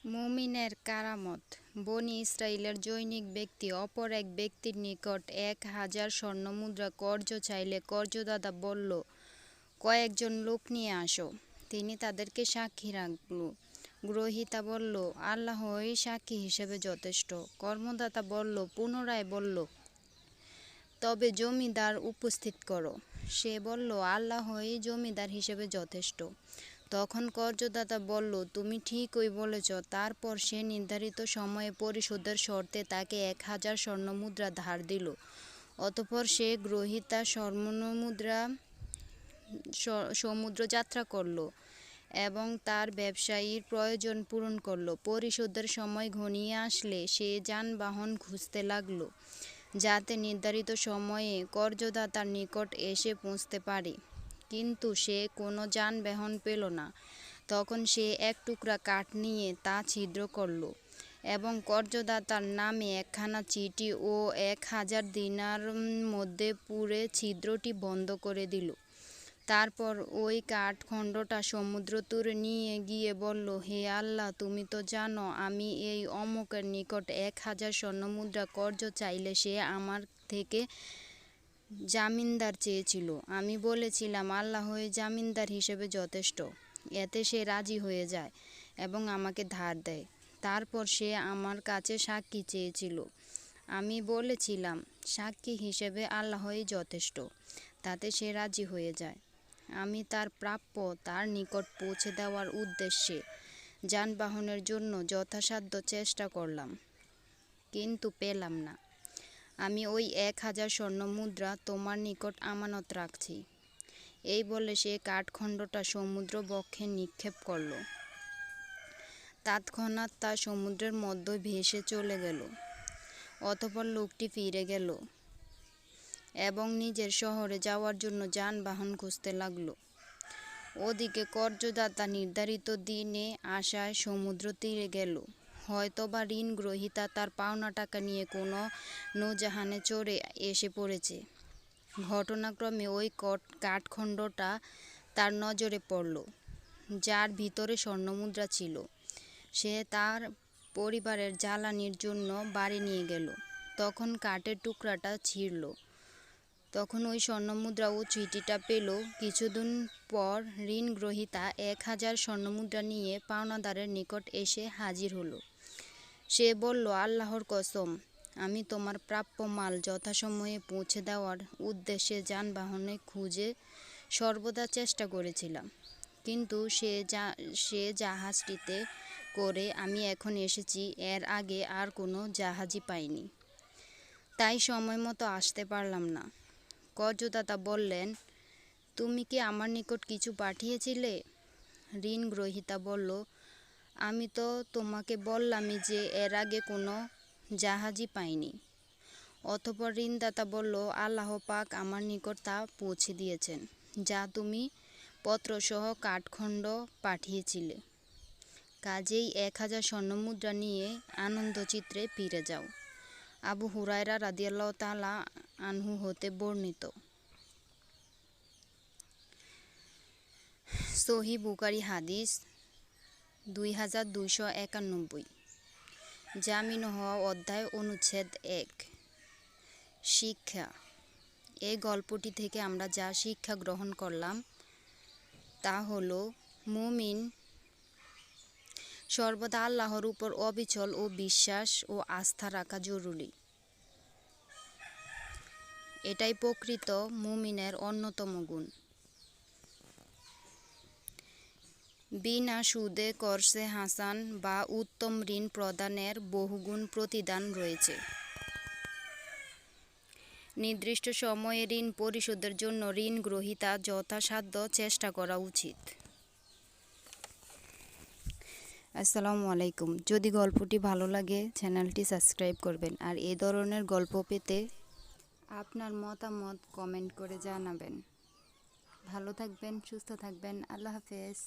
মুমিনের কারামত। বনী ইসরাইলের জনৈক ব্যক্তি অপর এক ব্যক্তির নিকট 1000 স্বর্ণমুদ্রা কর্জ চাইলে কর্জদাতা বলল, কয়েকজন লোক নিয়ে আসো। তিনি তাদেরকে সাক্ষী রাখল। গ্রহীতা বলল, আল্লাহই সাক্ষী হিসেবে যথেষ্ট। কর্মদাতা পুনরায় বলল, তবে জমিদার উপস্থিত করো। সে বলল, আল্লাহই জমিদার হিসেবে যথেষ্ট। তখন কর্জদাতা বলল, তুমি ঠিকই বলেছ। তারপর সে নির্ধারিত সময়ে পরিশোধের শর্তে তাকে 1000 স্বর্ণমুদ্রা ধার দিল। অতঃপর সে গ্রহীতা সমুদ্র যাত্রা করল এবং তার ব্যবসায়ীর প্রয়োজন পূরণ করল। পরিশোধের সময় ঘনিয়ে আসলে সে যানবাহন খুঁজতে লাগল, যাতে নির্ধারিত সময়ে কর্জদাতার নিকট এসে পৌঁছতে পারে। কিন্তু সে কোনো যানবাহন পেল না। তখন সে এক টুকরা কাঠ নিয়ে তা ছিদ্র করল এবং কর্জদাতার নামে একখানা চিঠি ও 1000 দিনার মধ্যে পুরে ছিদ্রটি বন্ধ করে দিল। তারপর ওই কাঠখণ্ডটা সমুদ্রতীরে নিয়ে গিয়ে বলল, হে আল্লাহ, তুমি তো জানো আমি এই অমুকের নিকট 1000 স্বর্ণমুদ্রা কর্জ চাইলে সে আমার থেকে জামিনদার চেয়েছিল। আমি বলেছিলাম, আল্লাহই জামিনদার হিসেবে যথেষ্ট। এতে সে রাজি হয়ে যায় এবং আমাকে ধার দেয়। তারপর সে আমার কাছে সাক্ষী চেয়েছিল। আমি বলেছিলাম, সাক্ষী হিসেবে আল্লাহই যথেষ্ট। তাতে সে রাজি হয়ে যায়। আমি তার প্রাপ্য তার নিকট পৌঁছে দেওয়ার উদ্দেশ্যে যানবাহনের জন্য যথাসাধ্য চেষ্টা করলাম, কিন্তু পেলাম না। আমি ওই 1000 স্বর্ণমুদ্রা তোমার নিকট আমানত রাখছি। এই বলে সে কাঠখণ্ডটা সমুদ্র বক্ষে নিক্ষেপ করল। তৎক্ষণাৎ তা সমুদ্রের মধ্যে ভেসে চলে গেল। অতঃপর লোকটি ফিরে গেল এবং নিজের শহরে যাওয়ার জন্য যানবাহন খুঁজতে লাগল। ওদিকে কর্জদাতা নির্ধারিত দিনে আসায় সমুদ্র তীরে গেল। হয়তোবা ঋণ গ্রহীতা তার পাওনা টাকা নিয়ে কোনো নৌজাহানে চড়ে এসে পড়েছে। ঘটনাক্রমে ওই কাঠখণ্ডটা তার নজরে পড়ল, যার ভিতরে স্বর্ণমুদ্রা ছিল। সে তার পরিবারের জ্বালানির জন্য বাড়ি নিয়ে গেল। তখন কাঠের টুকরাটা ছিঁড়ল। তখন ওই স্বর্ণমুদ্রা ও চিঠিটা পেল। কিছুদিন পর ঋণ গ্রহীতা 1000 স্বর্ণমুদ্রা নিয়ে পাওনাদারের নিকট এসে হাজির হলো। সে বলল, আল্লাহর কসম, আমি তোমার প্রাপ্য মাল যথাসময়ে পৌঁছে দেওয়ার উদ্দেশ্যে যানবাহনে খুঁজে সর্বদা চেষ্টা করেছিলাম, কিন্তু সে জাহাজটিতে করে আমি এখন এসেছি, এর আগে আর কোনো জাহাজই পাইনি, তাই সময় মতো আসতে পারলাম না। কর্জদাতা বললেন, তুমি কি আমার নিকট কিছু পাঠিয়েছিলে? ঋণ গ্রহীতা বলল, আমি তো তোমাকে বললামই যে এর আগে কোনো জাহাজই পাইনি। অতঃপর ঋণদাতা বলল, আল্লাহ পাক আমার নিকট তা পৌঁছে দিয়েছেন, যা তুমি পত্রসহ কাঠখণ্ড পাঠিয়েছিলে। কাজেই 1000 স্বর্ণমুদ্রা নিয়ে আনন্দচিত্তে ফিরে যাও। আবু হুরায়রা রাদিয়াল্লাহু তাআলা আনহু হতে বর্ণিত। সহিহ বুখারী হাদিস 2291। জামিন হওয়া অধ্যায় অনুচ্ছেদ 1। শিক্ষা। এই গল্পটি থেকে আমরা যা শিক্ষা গ্রহণ করলাম তা হলো, মুমিন সর্বদা আল্লাহর উপর অবিচল ও বিশ্বাস ও আস্থা রাখা জরুরি। এটাই প্রকৃত মুমিনের অন্যতম গুণ। বিনা সুদে কর্জে হাসান বা উত্তম ঋণ প্রদানের বহুগুণ প্রতিদান রয়েছে। নির্দিষ্ট সময়ে ঋণ পরিশোধের জন্য ঋণ গ্রহীতা যথাসাধ্য চেষ্টা করা উচিত। আসসালামু আলাইকুম। যদি গল্পটি ভালো লাগে চ্যানেলটি সাবস্ক্রাইব করবেন, আর এই ধরনের গল্প পেতে আপনার মতামত কমেন্ট করে জানাবেন। ভালো থাকবেন, সুস্থ থাকবেন। আল্লাহ হাফেজ।